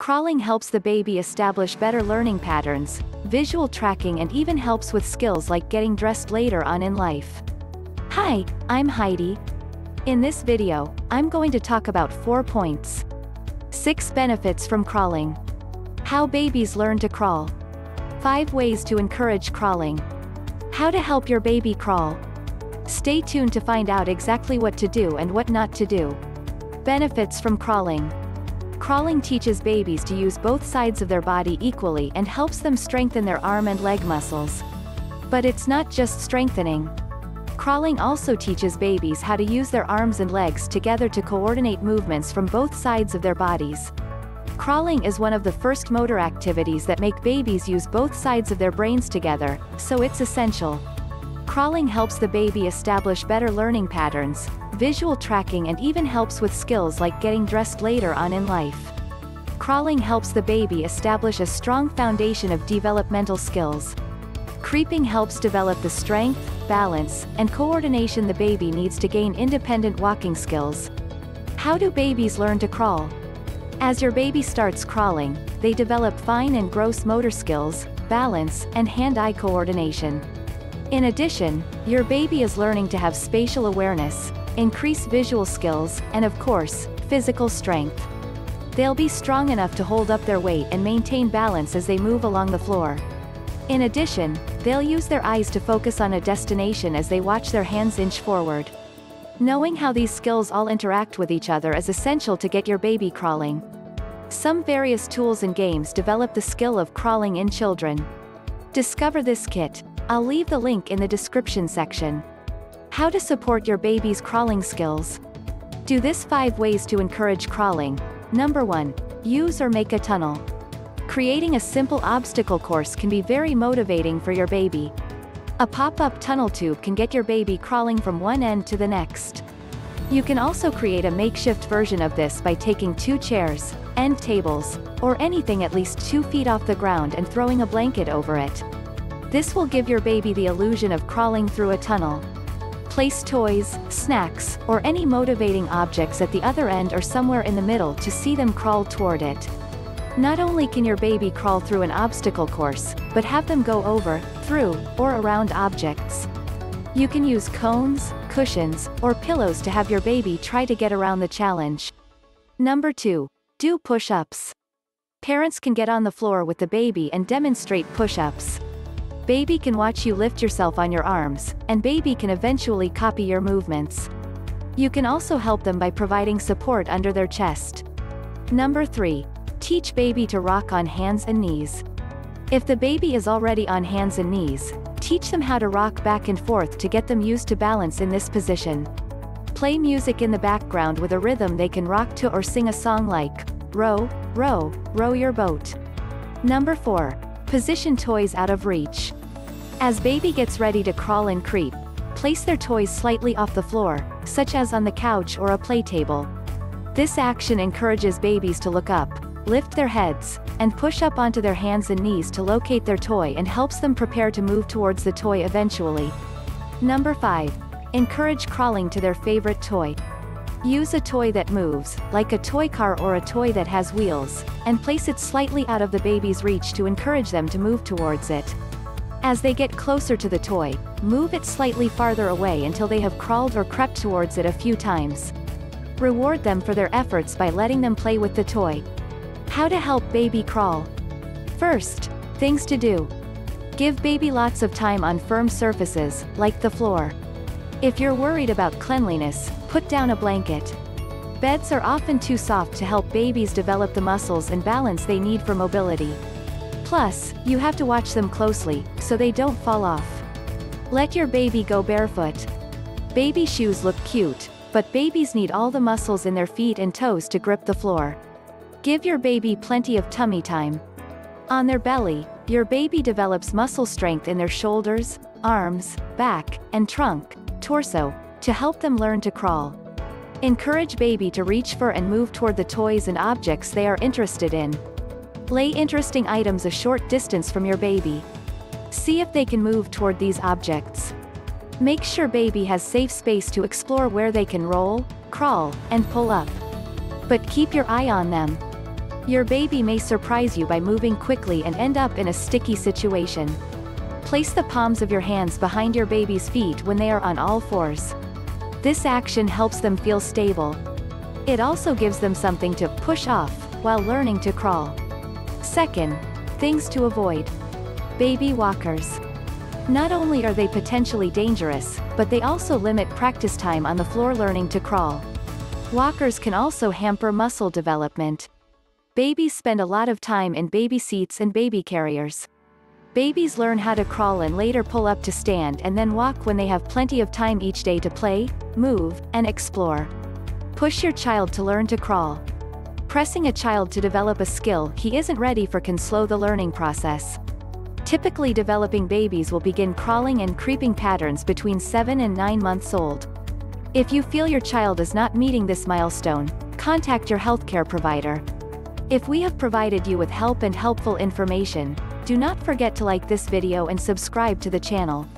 Crawling helps the baby establish better learning patterns, visual tracking, and even helps with skills like getting dressed later on in life. Hi, I'm Heidi. In this video, I'm going to talk about 4 points. 6 benefits from crawling. How babies learn to crawl. 5 ways to encourage crawling. How to help your baby crawl. Stay tuned to find out exactly what to do and what not to do. Benefits from crawling. Crawling teaches babies to use both sides of their body equally and helps them strengthen their arm and leg muscles. But it's not just strengthening. Crawling also teaches babies how to use their arms and legs together to coordinate movements from both sides of their bodies. Crawling is one of the first motor activities that make babies use both sides of their brains together, so it's essential. Crawling helps the baby establish better learning patterns, visual tracking, and even helps with skills like getting dressed later on in life. Crawling helps the baby establish a strong foundation of developmental skills. Creeping helps develop the strength, balance, and coordination the baby needs to gain independent walking skills. How do babies learn to crawl? As your baby starts crawling, they develop fine and gross motor skills, balance, and hand-eye coordination. In addition, your baby is learning to have spatial awareness, increase visual skills, and of course, physical strength. They'll be strong enough to hold up their weight and maintain balance as they move along the floor. In addition, they'll use their eyes to focus on a destination as they watch their hands inch forward. Knowing how these skills all interact with each other is essential to get your baby crawling. Some various tools and games develop the skill of crawling in children. Discover this kit. I'll leave the link in the description section. How to support your baby's crawling skills. Do this 5 ways to encourage crawling. Number 1. Use or make a tunnel. Creating a simple obstacle course can be very motivating for your baby. A pop-up tunnel tube can get your baby crawling from one end to the next. You can also create a makeshift version of this by taking 2 chairs, end tables, or anything at least 2 feet off the ground and throwing a blanket over it. This will give your baby the illusion of crawling through a tunnel. Place toys, snacks, or any motivating objects at the other end or somewhere in the middle to see them crawl toward it. Not only can your baby crawl through an obstacle course, but have them go over, through, or around objects. You can use cones, cushions, or pillows to have your baby try to get around the challenge. Number 2. Do push-ups. Parents can get on the floor with the baby and demonstrate push-ups. Baby can watch you lift yourself on your arms, and baby can eventually copy your movements. You can also help them by providing support under their chest. Number 3. Teach baby to rock on hands and knees. If the baby is already on hands and knees, teach them how to rock back and forth to get them used to balance in this position. Play music in the background with a rhythm they can rock to, or sing a song like, "Row, row, row your boat." Number 4. Position toys out of reach. As baby gets ready to crawl and creep, place their toys slightly off the floor, such as on the couch or a play table. This action encourages babies to look up, lift their heads, and push up onto their hands and knees to locate their toy, and helps them prepare to move towards the toy eventually. Number 5. Encourage crawling to their favorite toy. Use a toy that moves, like a toy car or a toy that has wheels, and place it slightly out of the baby's reach to encourage them to move towards it. As they get closer to the toy, move it slightly farther away until they have crawled or crept towards it a few times. Reward them for their efforts by letting them play with the toy. How to help baby crawl. First, things to do. Give baby lots of time on firm surfaces, like the floor. If you're worried about cleanliness, put down a blanket. Beds are often too soft to help babies develop the muscles and balance they need for mobility. Plus, you have to watch them closely, so they don't fall off. Let your baby go barefoot. Baby shoes look cute, but babies need all the muscles in their feet and toes to grip the floor. Give your baby plenty of tummy time. On their belly, your baby develops muscle strength in their shoulders, arms, back, and trunk, torso, to help them learn to crawl. Encourage baby to reach for and move toward the toys and objects they are interested in. Lay interesting items a short distance from your baby. See if they can move toward these objects. Make sure baby has safe space to explore where they can roll, crawl, and pull up. But keep your eye on them. Your baby may surprise you by moving quickly and end up in a sticky situation. Place the palms of your hands behind your baby's feet when they are on all fours. This action helps them feel stable. It also gives them something to push off while learning to crawl. Second, things to avoid. Baby walkers. Not only are they potentially dangerous, but they also limit practice time on the floor learning to crawl. Walkers can also hamper muscle development. Babies spend a lot of time in baby seats and baby carriers. Babies learn how to crawl and later pull up to stand and then walk when they have plenty of time each day to play, move, and explore. Push your child to learn to crawl. Pressing a child to develop a skill he isn't ready for can slow the learning process. Typically, developing babies will begin crawling and creeping patterns between 7 and 9 months old. If you feel your child is not meeting this milestone, contact your healthcare provider. If we have provided you with help and helpful information, do not forget to like this video and subscribe to the channel.